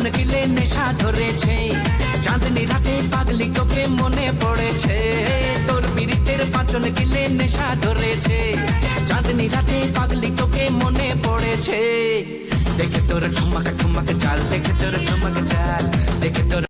পাচন গিলে নেশা ধরেছে, চাঁদনি রাতে পাগলি তোকে মনে পড়েছে। তোর পিরিতের পাচন গিলে নেশা ধরেছে, চাঁদনি রাতে পাগলি তোকে মনে পড়েছে। দেখে তোর ঠুমক ঠুমক চাল, দেখে তোর